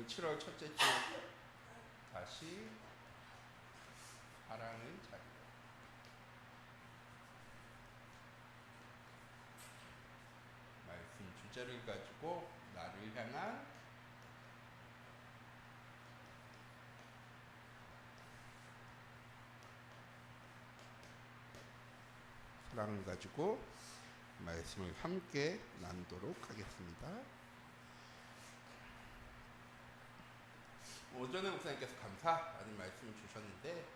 오늘 7월 첫째 주 다시 사랑의 자리. 말씀 주제를 가지고 나를 향한 사랑을 가지고 말씀을 함께 나누도록 하겠습니다. 오전에 목사님께서 감사라는 말씀을 주셨는데,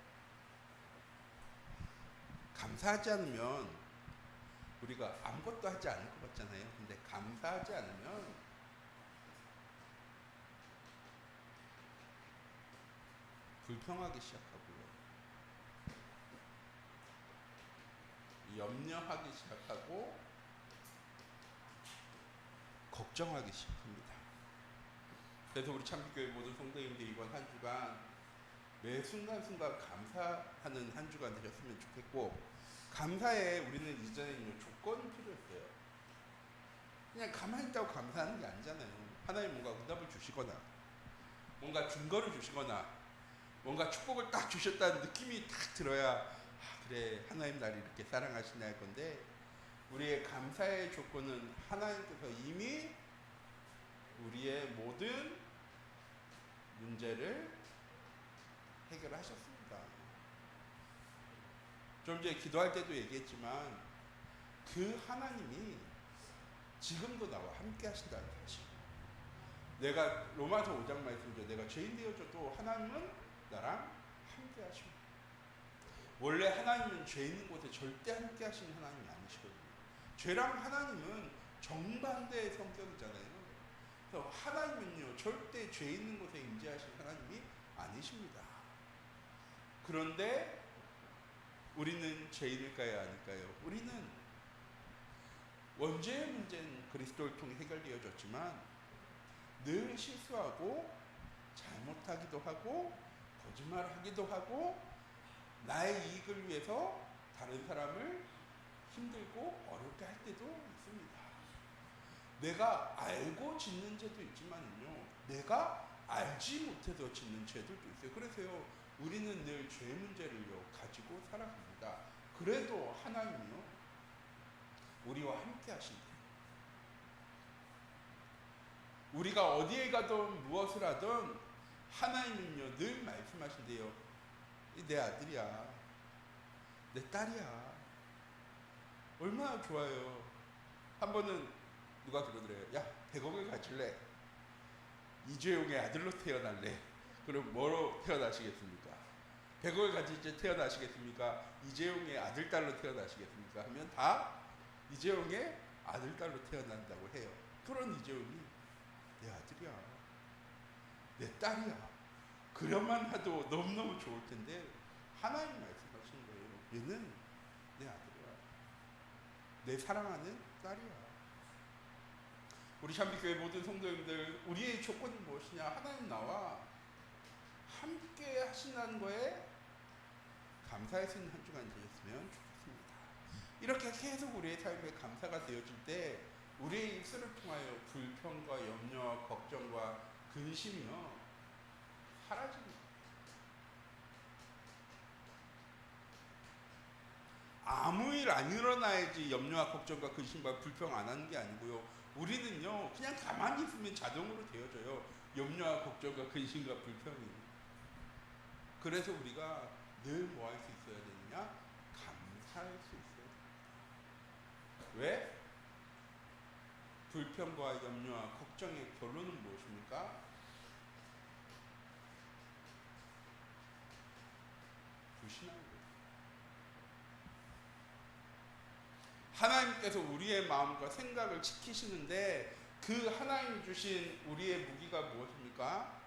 감사하지 않으면 우리가 아무것도 하지 않을 것 같잖아요. 근데 감사하지 않으면 불평하기 시작하고요, 염려하기 시작하고 걱정하기 시작합니다. 그래서 우리 참빛교회 모든 성도님들이 이번 한 주간 매 순간순간 감사하는 한 주간 되셨으면 좋겠고, 감사에 우리는 이전에는 조건이 필요했어요. 그냥 가만히 있다고 감사하는 게 아니잖아요. 하나님 뭔가 응답을 주시거나 뭔가 증거를 주시거나 뭔가 축복을 딱 주셨다는 느낌이 딱 들어야 그래, 하나님 나를 이렇게 사랑하시나 할 건데, 우리의 감사의 조건은 하나님께서 이미 우리의 모든 문제를 해결하셨습니다. 좀 전에 기도할 때도 얘기했지만 그 하나님이 지금도 나와 함께 하신다는 거지. 내가 로마서 5장 말씀이죠. 내가 죄인 되어져도 하나님은 나랑 함께 하십니다. 원래 하나님은 죄 있는 곳에 절대 함께 하시는 하나님이 아니시거든요. 죄랑 하나님은 정반대의 성격이잖아요. 그래서 하나님은요, 절대 죄 있는 곳에 임재하신 하나님이 아니십니다. 그런데 우리는 죄인일까요, 아닐까요? 우리는 원죄의 문제는 그리스도를 통해 해결되어졌지만 늘 실수하고 잘못하기도 하고 거짓말하기도 하고 나의 이익을 위해서 다른 사람을 힘들고 어렵게 할 때도 있습니다. 내가 알고 짓는 죄도 있지만요, 내가 알지 못해서 짓는 죄들도 있어요. 그래서요, 우리는 늘 죄 문제를요 가지고 살아갑니다. 그래도 하나님이요 우리와 함께 하신대요. 우리가 어디에 가든 무엇을 하든 하나님은요 늘 말씀하신대요. 내 아들이야, 내 딸이야. 얼마나 좋아요. 한 번은 누가 그러더래요. 야, 100억을 가질래? 이재용의 아들로 태어날래? 그럼 뭐로 태어나시겠습니까? 100억을 가질 때 태어나시겠습니까? 이재용의 아들, 딸로 태어나시겠습니까? 하면 다 이재용의 아들, 딸로 태어난다고 해요. 그런 이재용이 내 아들이야, 내 딸이야. 그것만 해도 너무너무 좋을 텐데 하나님 말씀하시는 거예요. 얘는 내 아들이야, 내 사랑하는 딸이야. 우리 참빛교회 모든 성도님들, 우리의 조건이 무엇이냐? 하나님 나와 함께 하신다는 거에 감사할 수 있는 한 주간 되셨으면 좋겠습니다. 이렇게 계속 우리의 삶에 감사가 되어질 때 우리의 입술을 통하여 불평과 염려와 걱정과 근심이요 사라집니다. 아무 일 안 일어나야지 염려와 걱정과 근심과 불평 안 하는 게 아니고요, 우리는요 그냥 가만히 있으면 자동으로 되어져요. 염려와 걱정과 근심과 불평이. 그래서 우리가 늘 뭐 할 수 있어야 되느냐? 감사할 수 있어야 됩니다. 왜? 불평과 염려와 걱정의 결론은 무엇입니까? 불신하는 거예요. 하나님께서 우리의 마음과 생각을 지키시는데 그 하나님 주신 우리의 무기가 무엇입니까?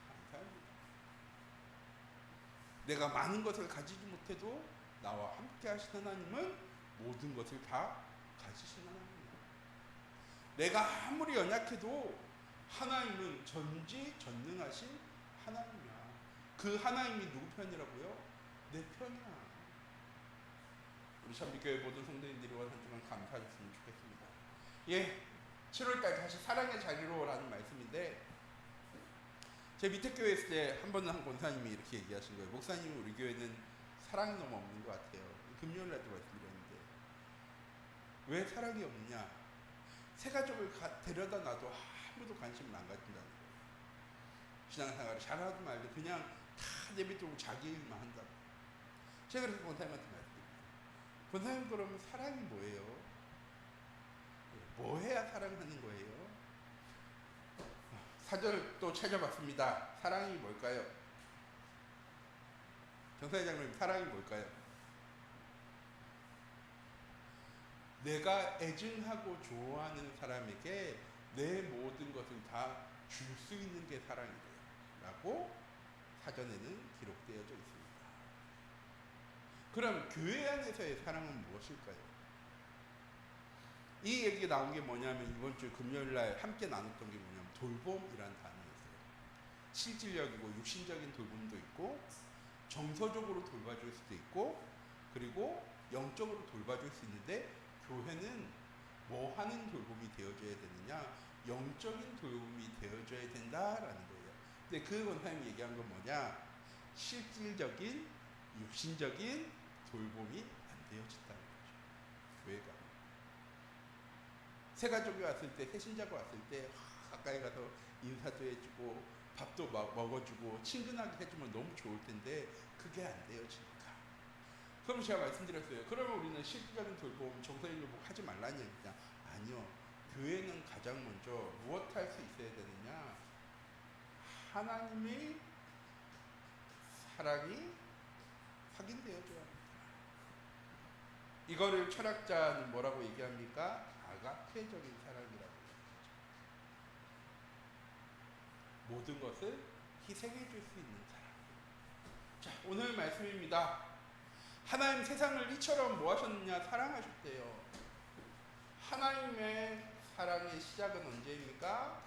감사합니다. 내가 많은 것을 가지지 못해도 나와 함께 하신 하나님은 모든 것을 다 가지신 하나님이에요. 내가 아무리 연약해도 하나님은 전지전능하신 하나님이야. 그 하나님이 누구 편이라고요? 내 편이야. 우리 참빛교회 모든 성도님들이 한 주간 감사하셨으면 좋겠습니다. 예, 7월달 다시 사랑의 자리로 라는 말씀인데, 제 밑에 교회 있을 때 한 번은 한 권사님이 이렇게 얘기하신 거예요. 목사님, 우리 교회는 사랑이 너무 없는 것 같아요. 금요일 날도 말씀드렸는데 왜 사랑이 없느냐? 새 가족을 데려다 놔도 아무도 관심을 안 가진다는 거예요. 신앙생활을 잘하든 말든 그냥 다 내비두고 자기 일만 한다고. 제가 그래서 권사님한테 말씀드렸어요. 권사님, 그러면 사랑이 뭐예요? 뭐 해야 사랑하는 거예요? 사전을 또 찾아봤습니다. 사랑이 뭘까요? 정사회장님, 사랑이 뭘까요? 내가 애증하고 좋아하는 사람에게 내 모든 것을 다 줄 수 있는 게 사랑이래요 라고 사전에는 기록되어져 있습니다. 그럼 교회 안에서의 사랑은 무엇일까요? 이 얘기가 나온 게 뭐냐면 이번 주 금요일날 함께 나눴던 게 뭐냐면 돌봄이라는 단어였어요. 실질적이고 육신적인 돌봄도 있고 정서적으로 돌봐줄 수도 있고 그리고 영적으로 돌봐줄 수 있는데 교회는 뭐 하는 돌봄이 되어줘야 되느냐? 영적인 돌봄이 되어줘야 된다라는 거예요. 근데 그 권사님이 얘기한 건 뭐냐? 실질적인 육신적인 돌봄이 안 되어진다는 거죠. 교회가. 새 가족이 왔을 때, 새 신자가 왔을 때 가까이 가서 인사도 해주고 밥도 먹어주고 친근하게 해주면 너무 좋을 텐데 그게 안 되어지니까. 그럼 제가 말씀드렸어요. 그러면 우리는 실질적인 돌봄, 정서인 돌봄 하지 말라는 얘기냐? 아니요. 교회는 가장 먼저 무엇 할 수 있어야 되느냐? 하나님의 사랑이 확인되어줘야 합니다. 이거를 철학자는 뭐라고 얘기합니까? 아가페적인 사랑이라고 얘기하죠. 모든 것을 희생해 줄 수 있는 사랑. 자, 오늘 말씀입니다. 하나님 세상을 이처럼 뭐 하셨느냐? 사랑하셨대요. 하나님의 사랑의 시작은 언제입니까?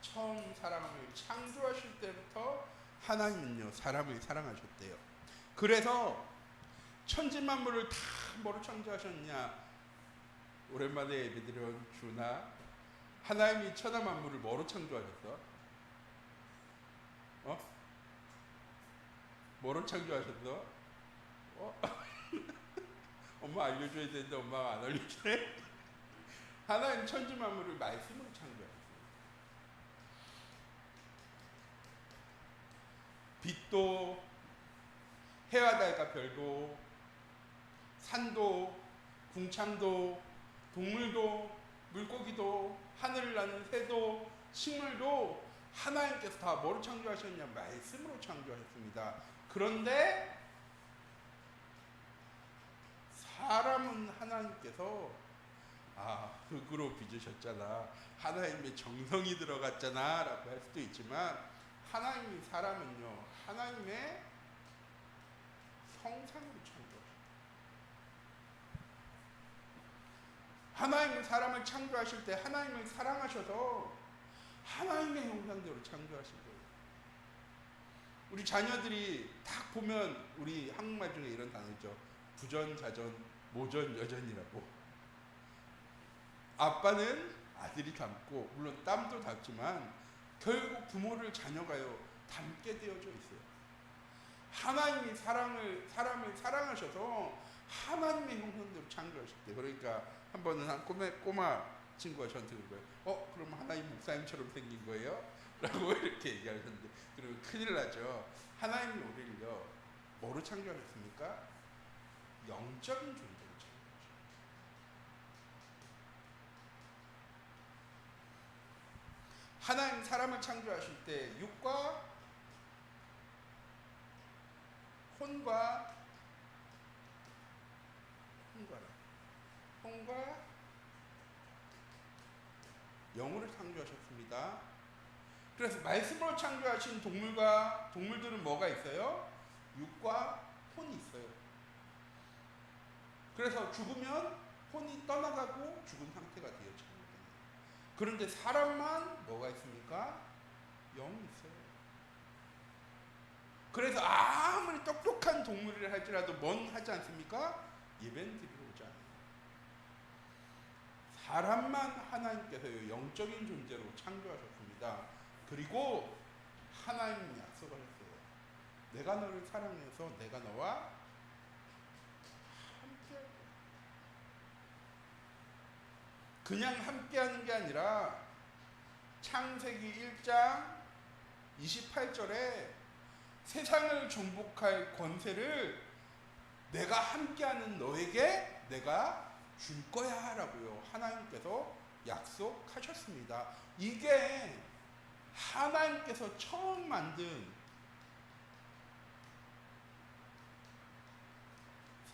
처음 사람을 창조하실 때부터 하나님은요 사람을 사랑하셨대요. 그래서 천지만물을 다 뭐로 창조하셨냐? 오랜만에 예배드린 주나 하나님이 천하만물을 뭐로 창조하셨어? 뭐로 창조하셨어? 엄마 알려줘야 되는데 엄마가 안 알려주네. 하나님 천지만물을 말씀으로 창조하셨어요. 빛도 해와 달과 별도 산도 궁창도 동물도 물고기도 하늘을 나는 새도 식물도 하나님께서 다 뭐로 창조하셨냐? 말씀으로 창조하셨습니다. 그런데 사람은 하나님께서 흙으로 빚으셨잖아, 하나님의 정성이 들어갔잖아 라고 할 수도 있지만 하나님이 사람은요 하나님의 형상으로 창조하셨어요. 하나님은 사람을 창조하실 때 하나님을 사랑하셔서 하나님의 형상대로 창조하신 거예요. 우리 자녀들이 딱 보면 우리 한국말 중에 이런 단어 있죠. 부전자전 모전여전이라고. 아빠는 아들이 닮고 물론 땀도 닮지만 결국 부모를 자녀가요 닮게 되어져 있어요. 하나님이 사람을 사랑하셔서 하나님의 형상대로 창조하셨대요. 그러니까 한 번은 한 꼬마 친구가 저한테 그런 거예요. 그럼 하나님 목사님처럼 생긴 거예요? 라고 이렇게 얘기하셨는데 그러면 큰일 나죠. 하나님이 우리를요 뭐로 창조하셨습니까? 영적인 존재로 창조하셨어요. 하나님 사람을 창조하실 때 육과 혼과 영으로 창조하셨습니다. 그래서 말씀으로 창조하신 동물들은 뭐가 있어요? 육과 혼이 있어요. 그래서 죽으면 혼이 떠나가고 죽은 상태가 되어지는 거예요. 그런데 사람만 뭐가 있습니까? 영이 있어요. 그래서 아무리 똑똑한 동물이라 할지라도 뭔 하지 않습니까? 예배는 드리러 오지 않아요. 사람만 하나님께서 영적인 존재로 창조하셨습니다. 그리고 하나님이 약속하셨어요. 내가 너를 사랑해서 내가 너와 함께 할 거야. 그냥 함께하는 게 아니라 창세기 1장 28절에 세상을 정복할 권세를 내가 함께하는 너에게 내가 줄 거야 라고요. 하나님께서 약속하셨습니다. 이게 하나님께서 처음 만든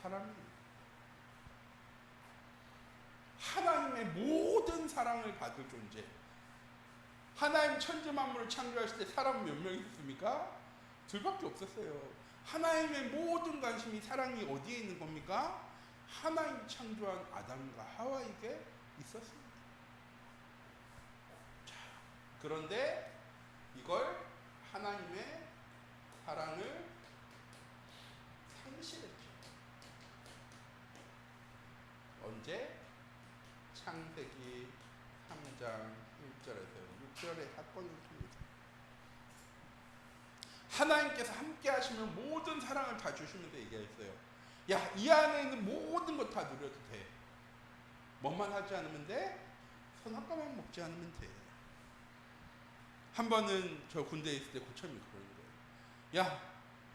사람입니다. 하나님의 모든 사랑을 받을 존재. 하나님 천지 만물을 창조하실 때 사람 몇 명 있었습니까? 둘밖에 없었어요. 하나님의 모든 관심이 사랑이 어디에 있는 겁니까? 하나님 창조한 아담과 하와에게 있었습니다. 자, 그런데 이걸 하나님의 사랑을 상실했죠. 언제? 창세기 3장 1절에서 6절의 사건을 통해서 하나님께서 함께 하시면 모든 사랑을 다 주시면서 얘기했어요. 야, 이 안에 있는 모든 것 다 누려도 돼. 뭐만 하지 않으면 돼? 선악과만 먹지 않으면 돼. 한 번은 저 군대에 있을 때 고참이 그러는 거예요. 야,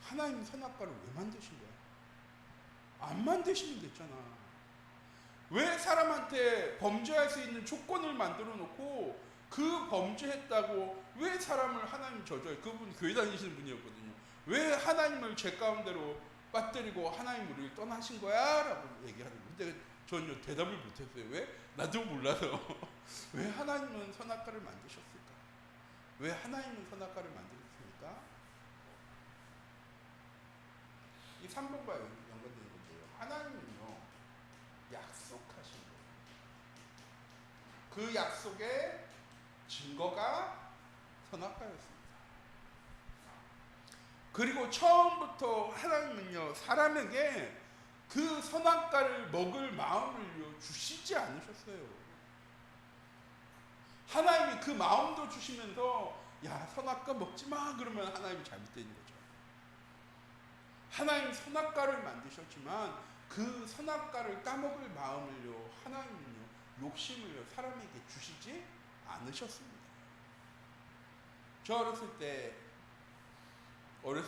하나님 선악과를 왜 만드신 거야? 안 만드시면 됐잖아. 왜 사람한테 범죄할 수 있는 조건을 만들어 놓고 그 범죄했다고 왜 사람을 하나님 저주해? 그분 교회 다니시는 분이었거든요. 왜 하나님을 죄 가운데로 빠뜨리고 하나님 우리를 떠나신 거야? 라고 얘기하는 거예요. 근데 전혀 대답을 못했어요. 왜? 나도 몰라서. 왜 하나님은 선악과를 만드셨을까? 왜 하나님은 선악과를 만드셨습니까? 이 3번과 연관되는 건데요. 하나님은요, 약속하신 거예요. 그 약속의 증거가 선악과였습니다. 그리고 처음부터 하나님은요, 사람에게 그 선악과를 먹을 마음을 주시지 않으셨어요. 하나님이 그 마음도 주시면서 야, 선악과 먹지 마 그러면 하나님이 잘못된 거죠. 하나님 선악과를 만드셨지만 그 선악과를 따먹을 마음을요, 하나님은요, 욕심을요, 사람에게 주시지 않으셨습니다. 저 어렸을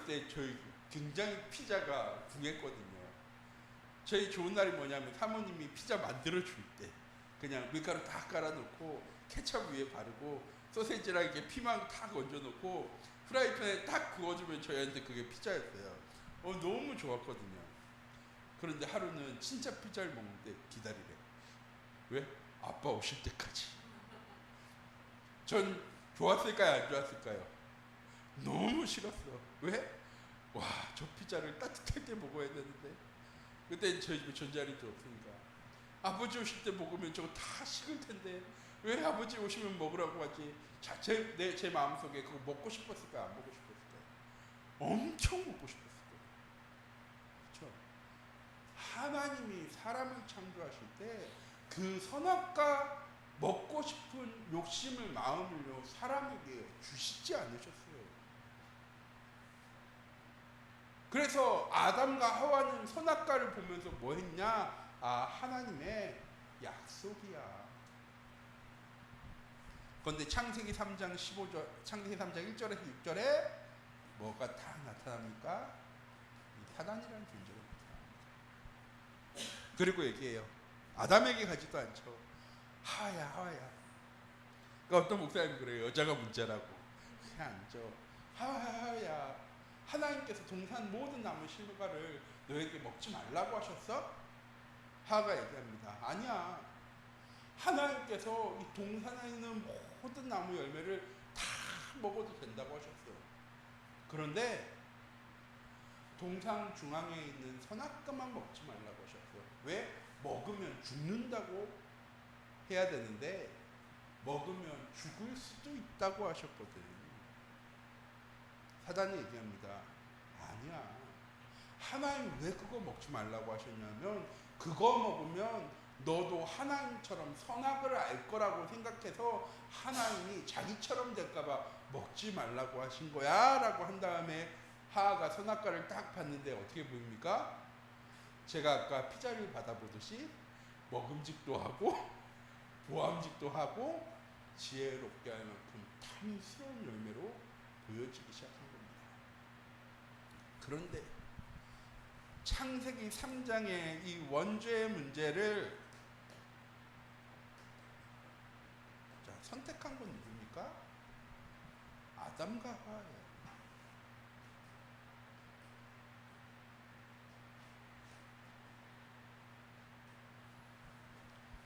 때 저희 굉장히 피자가 궁했거든요. 저희 좋은 날이 뭐냐면 사모님이 피자 만들어줄 때 그냥 밀가루 다 깔아놓고 케첩 위에 바르고 소세지랑 이렇게 피망 탁 얹어놓고 프라이팬에 딱 구워주면 저희한테 그게 피자였어요. 너무 좋았거든요. 그런데 하루는 진짜 피자를 먹는데 기다리래. 왜? 아빠 오실 때까지. 전 좋았을까요? 안 좋았을까요? 너무 싫었어. 왜? 와, 저 피자를 따뜻할 때 먹어야 되는데. 그때 저희 집에 전자레인지 없으니까. 아버지 오실 때 먹으면 저거 다 식을 텐데. 왜 아버지 오시면 먹으라고 하지? 자, 제 마음속에 그거 먹고 싶었을까요? 안 먹고 싶었을까요? 엄청 먹고 싶었을 거예요. 그렇죠? 하나님이 사람을 창조하실 때 그 선악과 먹고 싶은 욕심을 마음을요, 사람에게 주시지 않으셨어요. 그래서 아담과 하와는 선악과를 보면서 뭐 했냐? 아, 하나님의 약속이야. 그런데 창세기 3장 15절, 창세기 3장 1절에서 6절에 뭐가 다 나타납니까? 이 사단이라는 존재가 나타납니다. 그리고 얘기해요. 아담에게 가지도 않죠. 하와야. 그러니까 어떤 목사님 그래요. 여자가 문제라고. 그냥 앉아. 하와야. 하나님께서 동산 모든 나무 실과를 너에게 먹지 말라고 하셨어? 하와가 얘기합니다. 아니야. 하나님께서 이 동산에 있는 모든 나무 열매를 다 먹어도 된다고 하셨어요. 그런데 동산 중앙에 있는 선악과만 먹지 말라고 하셨어요. 왜? 먹으면 죽는다고 해야 되는데 먹으면 죽을 수도 있다고 하셨거든. 사단이 얘기합니다. 아니야. 하나님 왜 그거 먹지 말라고 하셨냐면 그거 먹으면 너도 하나님처럼 선악을 알 거라고 생각해서 하나님이 자기처럼 될까봐 먹지 말라고 하신 거야 라고 한 다음에 하하가 선악과를 딱 봤는데 어떻게 보입니까? 제가 아까 피자를 받아보듯이 먹음직도 하고 보암직도 하고 지혜롭게 할 만큼 탐스러운 열매로 보여지기 시작한 겁니다. 그런데 창세기 3장의 이 원죄의 문제를 선택한 건 누굽니까? 아담과 하와예요.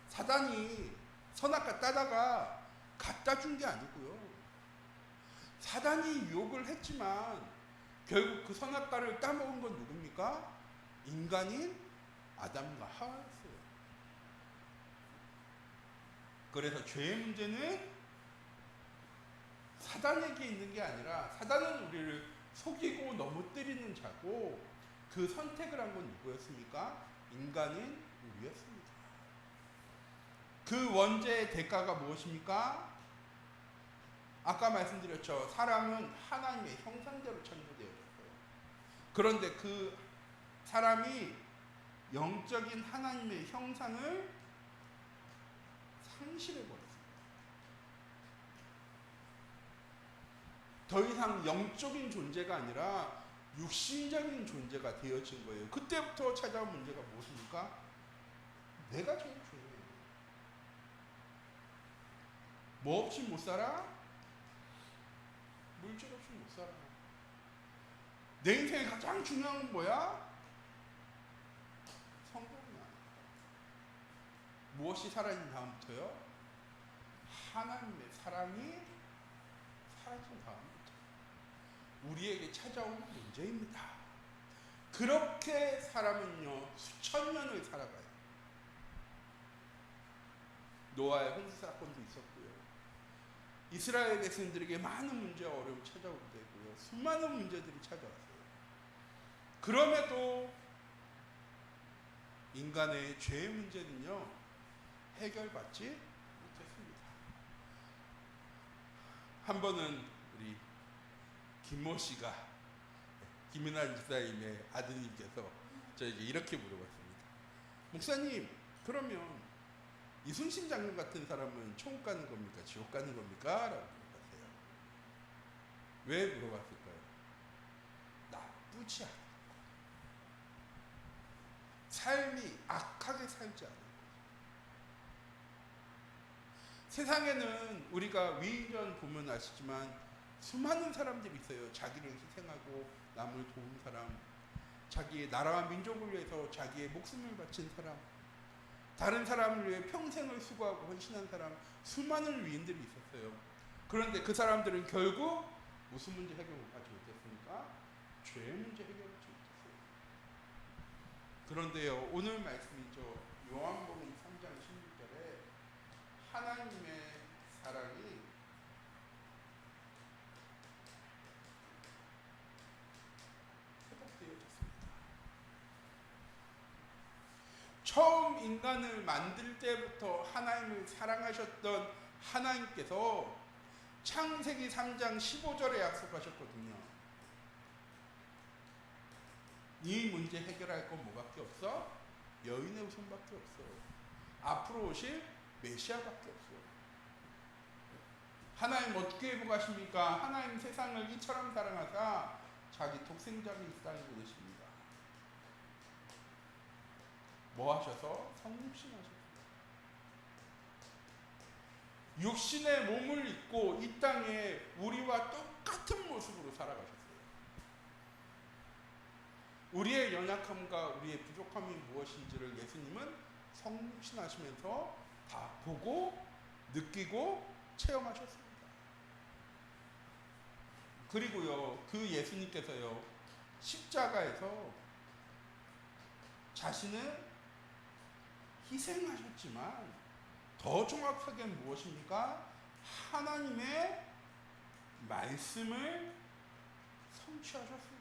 사단이 선악과 따다가 갖다 준 게 아니고요. 사단이 유혹을 했지만 결국 그 선악과를 따먹은 건 누굽니까? 인간인 아담과 하와였어요. 그래서 죄의 문제는 사단에게 있는 게 아니라 사단은 우리를 속이고 넘어뜨리는 자고 그 선택을 한 건 누구였습니까? 인간인 우리였습니다. 그 원죄의 대가가 무엇입니까? 아까 말씀드렸죠. 사람은 하나님의 형상대로 창조되어졌어요. 그런데 그 사람이 영적인 하나님의 형상을 상실해버렸습니다. 더 이상 영적인 존재가 아니라 육신적인 존재가 되어진 거예요. 그때부터 찾아온 문제가 무엇입니까? 내가 제일 중요해요. 뭐 없이 못 살아? 물질 없이 못 살아. 내 인생에 가장 중요한 건 뭐야? 성공이야. 무엇이 살아진 다음부터요? 하나님의 사랑이 사라진 다음부터 우리에게 찾아온 문제입니다. 그렇게 사람은요 수천 년을 살아가요. 노아의 홍수 사건도 있었고요. 이스라엘 백성들에게 많은 문제와 어려움이 찾아오기도 했고요. 수많은 문제들이 찾아왔어요. 그럼에도 인간의 죄의 문제는요 해결받지 못했습니다. 한 번은 우리 김모 씨가 김윤아 집사님의 아드님께서 저에게 이렇게 물어봤습니다. 목사님, 그러면 이순신 장군 같은 사람은 천국 가는 겁니까? 지옥 가는 겁니까? 라고 물어봤어요. 왜 물어봤을까요? 나쁘지 않아요. 삶이 악하게 살지 않아요. 세상에는 우리가 위인전 보면 아시지만 수많은 사람들이 있어요. 자기를 희생하고 남을 도운 사람, 자기의 나라와 민족을 위해서 자기의 목숨을 바친 사람, 다른 사람을 위해 평생을 수고하고 헌신한 사람, 수많은 위인들이 있었어요. 그런데 그 사람들은 결국 무슨 문제 해결하지 못했습니까? 죄의 문제 해결하지 못했어요. 그런데요, 오늘 말씀이죠. 요한복음 3장 16절에 하나님의 사랑이 회복되어졌습니다. 처음 인간을 만들 때부터 하나님을 사랑하셨던 하나님께서 창세기 3장 15절에 약속하셨거든요. 이 문제 해결할 건 뭐밖에 없어? 여인의 후손밖에 없어. 앞으로 오실 메시아밖에 없어. 하나님 어떻게 회복하십니까? 하나님 세상을 이처럼 사랑하사 자기 독생자를 이 땅에 보내십니다. 뭐 하셔서? 성육신하셨어요. 육신의 몸을 입고 이 땅에 우리와 똑같은 모습으로 살아가셨어요. 우리의 연약함과 우리의 부족함이 무엇인지를 예수님은 성육신하시면서 다 보고 느끼고 체험하셨습니다. 그리고요, 그 예수님께서요, 십자가에서 자신을 희생하셨지만 더 정확하게 무엇입니까? 하나님의 말씀을 성취하셨습니다.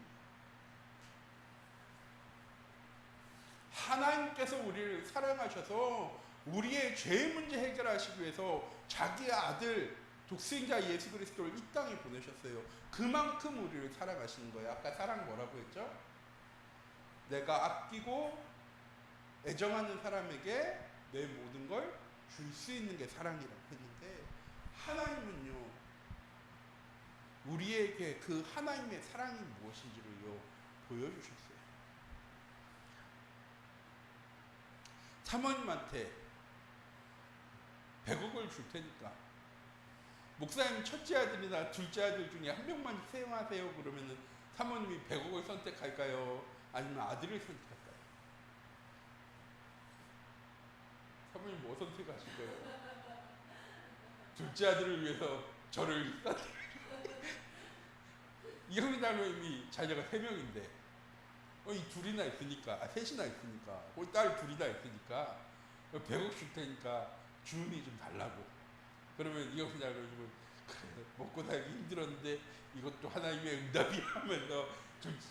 하나님께서 우리를 사랑하셔서 우리의 죄의 문제 해결하시기 위해서 자기의 아들 독생자 예수 그리스도를 이 땅에 보내셨어요. 그만큼 우리를 사랑하시는 거예요. 아까 사랑 뭐라고 했죠? 내가 아끼고 애정하는 사람에게 내 모든 걸 줄 수 있는 게 사랑이라고 했는데, 하나님은요 우리에게 그 하나님의 사랑이 무엇인지를요 보여주셨어요. 사모님한테 100억을 줄 테니까 목사님 첫째 아들이나 둘째 아들 중에 한 명만 사용하세요 그러면은 사모님이 100억을 선택할까요? 아니면 아들을 선택할까요? 사모님 뭐 선택하실 거예요? 둘째 아들을 위해서 저를 이형이 자매님이 자녀가 3명인데 이 둘이나 있으니까, 셋이나 있으니까, 딸 둘이나 있으니까 100억 줄 테니까 주은이 좀 달라고. 그러면 이형이 자매님은 그래, 먹고 살기 힘들었는데 이것도 하나님의 응답이야 하면서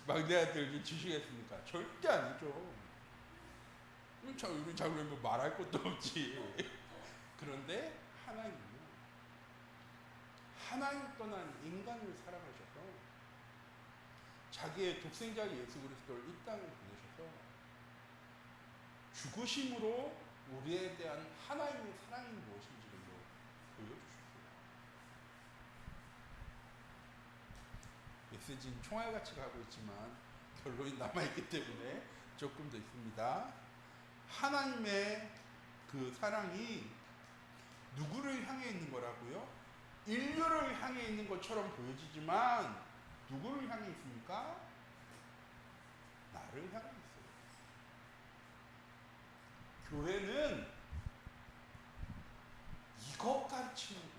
막내 아들 좀 주시겠습니까? 절대 아니죠. 우리 자매님 뭐 말할 것도 없지. 그런데 하나님은요, 하나님 떠난 인간을 사랑하셔서 자기의 독생자 예수 그리스도를 이 땅에 보내셔서 죽으심으로 우리에 대한 하나님의 사랑이 무엇인지를 보여주셨어요. 메시지는 총알같이 가고 있지만 결론이 남아있기 때문에 조금 더 있습니다. 하나님의 그 사랑이 누구를 향해 있는 거라고요? 인류를 향해 있는 것처럼 보여지지만 누구를 향해 있습니까? 나를 향해 있어요. 교회는 이것 가르치는 곳이에요.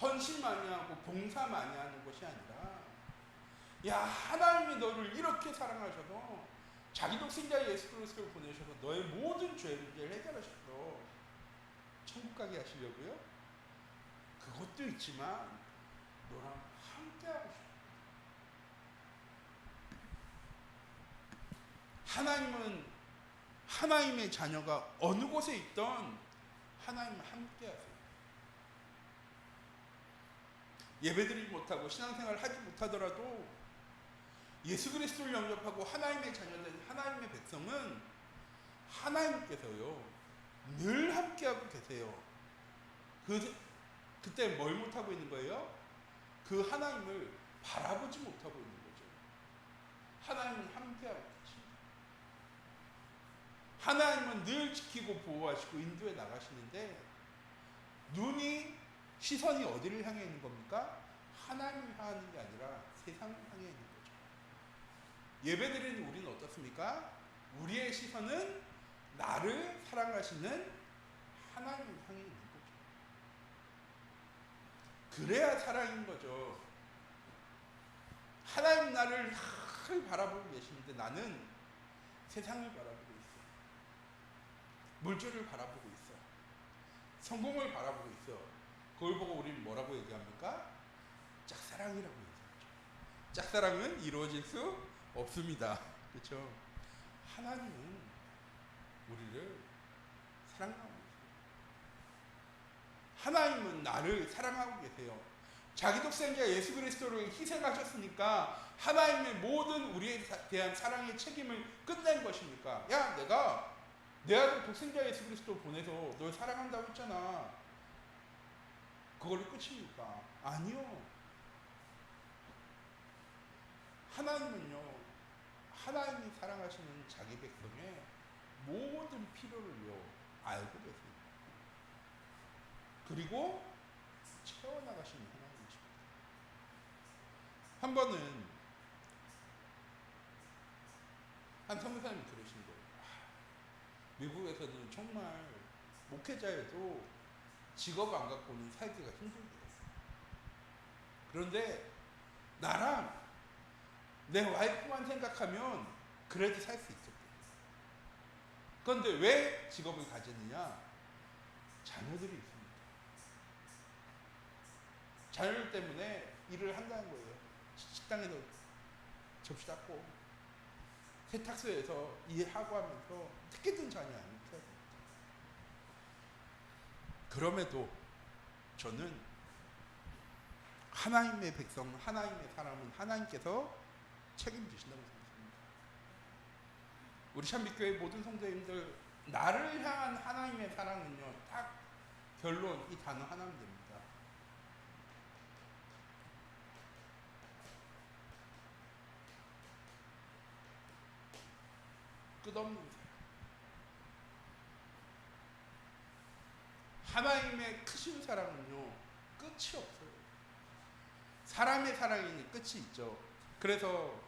헌신 많이 하고 봉사 많이 하는 것이 아니라, 야, 하나님이 너를 이렇게 사랑하셔서 자기 독생자 예수 그리스도를 보내셔서 너의 모든 죄 문제를 해결하셔서 천국 가게 하시려고요? 그것도 있지만 너랑 함께 하고 싶어요. 하나님은 하나님의 자녀가 어느 곳에 있던 하나님과 함께 하세요. 예배드리지 못하고 신앙생활을 하지 못하더라도 예수 그리스도를 영접하고 하나님의 자녀된 하나님의 백성은 하나님께서요 늘 함께하고 계세요. 그때 뭘 못하고 있는 거예요? 그 하나님을 바라보지 못하고 있는 거죠. 하나님은 함께하고 계십니다. 하나님은 늘 지키고 보호하시고 인도해 나가시는데, 시선이 어디를 향해 있는 겁니까? 하나님을 향하는 게 아니라 세상을 향해 있는 거죠. 예배드리는 우리는 어떻습니까? 우리의 시선은 나를 사랑하시는 하나님을 향해 있는 거죠. 그래야 사랑인 거죠. 하나님 나를 늘 바라보고 계시는데 나는 세상을 바라보고 있어. 물질을 바라보고 있어. 성공을 바라보고 있어. 그걸 보고 우리는 뭐라고 얘기합니까? 짝사랑이라고 얘기하죠. 짝사랑은 이루어질 수 없습니다. 그렇죠? 하나님은 우리를 사랑하고 계세요. 하나님은 나를 사랑하고 계세요. 자기 독생자 예수 그리스도를 희생하셨으니까 하나님의 모든 우리에 대한 사랑의 책임을 끝낸 것입니까? 야, 내가 내 아들 독생자 예수 그리스도 보내서 널 사랑한다고 했잖아. 그걸로 끝입니까? 아니요. 하나님은요, 하나님이 사랑하시는 자기 백성의 모든 필요를요 알고 계세요. 그리고 채워나가시는 하나님이십니다. 한 번은 한 선교사님이 그러신 거예요. 미국에서는 정말 목회자여도 직업 안 갖고는 살기가 힘들대요. 그런데 나랑 내 와이프만 생각하면 그래도 살 수 있었대요. 그런데 왜 직업을 가졌느냐? 자녀들이 있습니다. 자녀들 때문에 일을 한다는 거예요. 식당에서 접시 닦고 세탁소에서 일하고 하면서 특기든 자녀 아니면 키워야 됩니다. 그럼에도 저는 하나님의 백성, 하나님의 사람은 하나님께서 책임지신다고 생각합니다. 우리 참빛교회 모든 성도님들, 나를 향한 하나님의 사랑은요, 딱 결론 이 단어 하나면 됩니다. 끝없는 사랑. 하나님의 크신 사랑은요, 끝이 없어요. 사람의 사랑에는 끝이 있죠. 그래서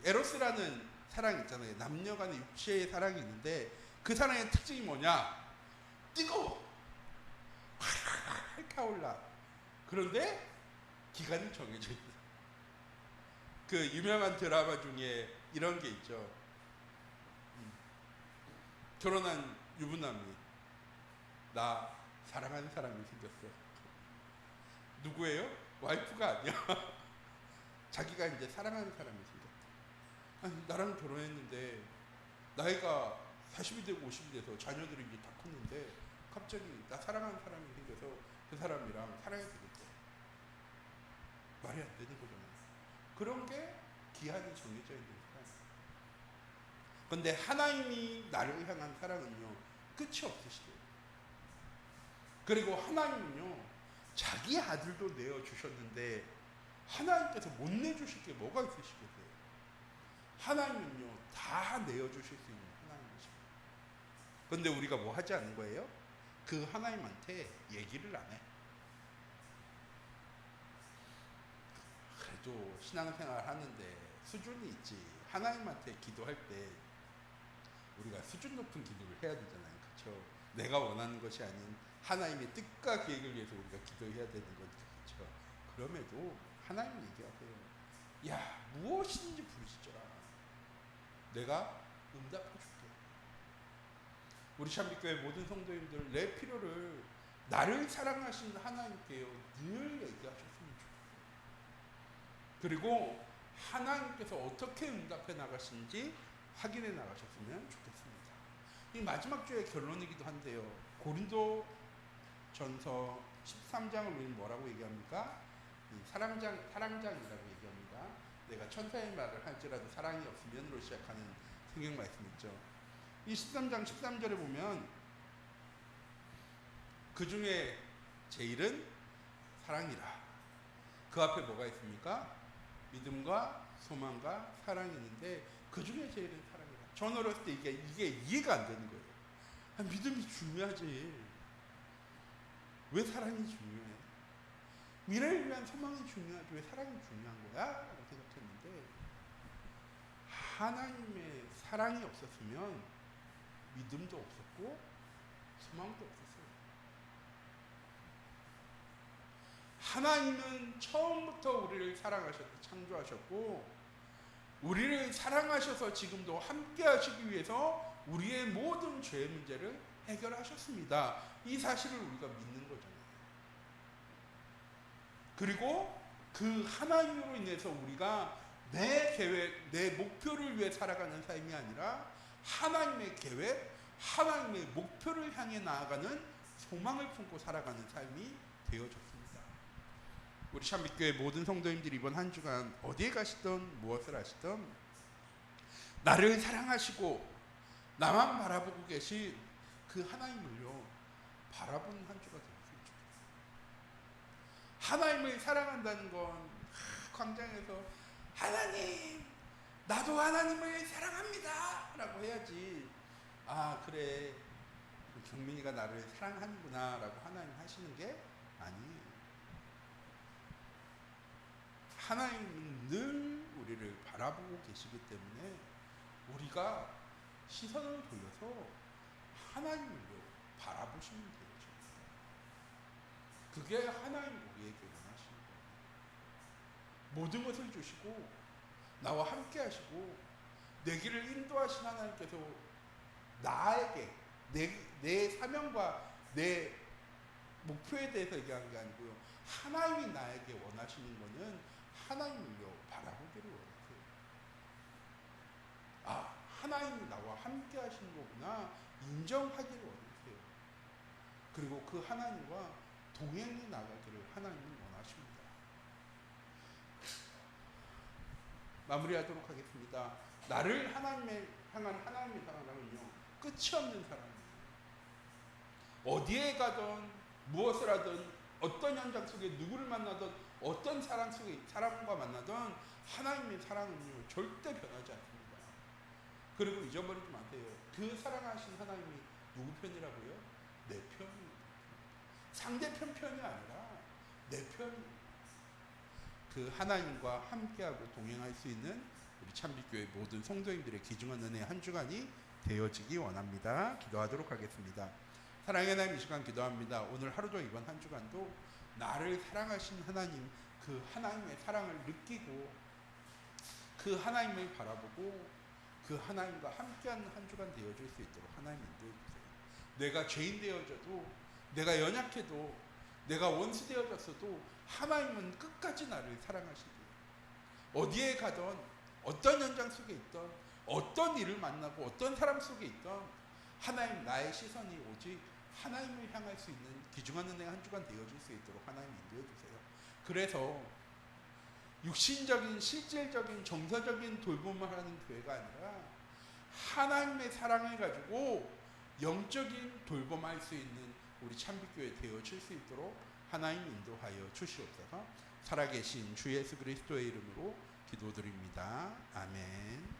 에로스라는 사랑이 있잖아요. 남녀 간의 육체의 사랑이 있는데 그 사랑의 특징이 뭐냐? 뜨거워. 활 타올라. 그런데 기간이 정해져 있어요. 그 유명한 드라마 중에 이런 게 있죠. 결혼한 유부남이 나 사랑하는 사람이 생겼어. 누구예요? 와이프가 아니야. 자기가 이제 사랑하는 사람이 생겼다. 아니, 나랑 결혼했는데 나이가 40이 되고 50이 돼서 자녀들이 이제 다 컸는데 갑자기 나 사랑하는 사람이 생겨서 그 사람이랑 사랑이 되겠대. 말이 안 되는 거잖아요. 그런 게 기한이 정해져 있는 사람. 그런데 하나님이 나를 향한 사랑은요, 끝이 없으시대요. 그리고 하나님은요, 자기 아들도 내어주셨는데 하나님께서 못 내주실 게 뭐가 있으시겠어요? 하나님은요, 다 내어주실 수 있는 하나님이십니다. 그런데 우리가 뭐 하지 않는 거예요? 그 하나님한테 얘기를 안 해. 그래도 신앙생활 하는데 수준이 있지. 하나님한테 기도할 때 우리가 수준 높은 기도를 해야 되잖아요. 그렇죠? 내가 원하는 것이 아닌 하나님의 뜻과 계획을 위해서 우리가 기도해야 되는 거죠. 그렇죠? 그럼에도 하나님 얘기하세요. 야, 무엇이든지 부르시더라. 내가 응답해 줄게. 우리 참빛교회 모든 성도님들, 내 필요를 나를 사랑하신 하나님께요, 늘 얘기하셨으면 좋겠어요. 그리고 하나님께서 어떻게 응답해 나가시는지 확인해 나가셨으면 좋겠습니다. 이 마지막 주의 결론이기도 한데요. 고린도 전서 13장을 우리는 뭐라고 얘기합니까? 사랑장이라고 얘기합니다. 내가 천사의 말을 할지라도 사랑이 없으면으로 시작하는 성경 말씀 있죠. 이 13장 13절에 보면 그 중에 제일은 사랑이라. 그 앞에 뭐가 있습니까? 믿음과 소망과 사랑이 있는데 그 중에 제일은 사랑이라. 전 어렸을 때 이게 이해가 안 되는 거예요. 믿음이 중요하지. 왜 사랑이 중요해? 미래를 위한 소망이 중요하지 왜 사랑이 중요한 거야? 라고 생각했는데 하나님의 사랑이 없었으면 믿음도 없었고 소망도 없었어요. 하나님은 처음부터 우리를 사랑하셨고 창조하셨고 우리를 사랑하셔서 지금도 함께 하시기 위해서 우리의 모든 죄의 문제를 해결하셨습니다. 이 사실을 우리가 믿는 거잖아요. 그리고 그 하나님으로 인해서 우리가 내 계획, 내 목표를 위해 살아가는 삶이 아니라 하나님의 계획, 하나님의 목표를 향해 나아가는 소망을 품고 살아가는 삶이 되어졌습니다. 우리 참빛교회 모든 성도님들이 이번 한 주간 어디에 가시든 무엇을 하시든 나를 사랑하시고 나만 바라보고 계신 그 하나님을요 바라보는 한 주가 되었으면 좋겠어요. 하나님을 사랑한다는 건 광장에서 하나님 나도 하나님을 사랑합니다 라고 해야지. 아 그래 경민이가 나를 사랑하는구나 라고 하나님 하시는 게 아니에요. 하나님은 늘 우리를 바라보고 계시기 때문에 우리가 시선을 돌려서 하나님을요 바라보시면 돼요. 그게 하나님 우리에게 원하시는 거예요. 모든 것을 주시고 나와 함께 하시고 내 길을 인도하신 하나님께서 나에게 내 사명과 내 목표에 대해서 얘기하는 게 아니고요. 하나님이 나에게 원하시는 거는 하나님을요 바라보기를 원하세요. 아 하나님이 나와 함께 하시는 거구나 인정하기를 원하세요. 그리고 그 하나님과 동행해 나가기를 하나님은 원하십니다. 마무리하도록 하겠습니다. 나를 하나님의 향한 하나님의 사랑은요 끝이 없는 사랑이에요. 어디에 가든 무엇을 하든 어떤 현장 속에 누구를 만나든 어떤 사람과 만나든 하나님의 사랑은요 절대 변하지 않습니다. 그리고 잊어버리지 마세요. 그 사랑하신 하나님이 누구 편이라고요? 내 편입니다. 상대편 편이 아니라 내 편입니다. 그 하나님과 함께하고 동행할 수 있는 우리 참빛교회 모든 성도님들의 귀중한 은혜의 한 주간이 되어지기 원합니다. 기도하도록 하겠습니다. 사랑의 하나님, 이 시간 기도합니다. 오늘 하루 종일 이번 한 주간도 나를 사랑하신 하나님, 그 하나님의 사랑을 느끼고 그 하나님을 바라보고 그 하나님과 함께하는 한 주간 되어질 수 있도록 하나님 인도해 주세요. 내가 죄인 되어져도, 내가 연약해도, 내가 원수 되어졌어도 하나님은 끝까지 나를 사랑하시고 어디에 가든 어떤 현장 속에 있던 어떤 일을 만나고 어떤 사람 속에 있던 하나님 나의 시선이 오직 하나님을 향할 수 있는 귀중한 은혜 한 주간 되어질 수 있도록 하나님 인도해 주세요. 그래서 육신적인 실질적인 정서적인 돌봄을 하는 교회가 아니라 하나님의 사랑을 가지고 영적인 돌봄할 수 있는 우리 참빛교회 되어질 수 있도록 하나님 인도하여 주시옵소서. 살아계신 주 예수 그리스도의 이름으로 기도드립니다. 아멘.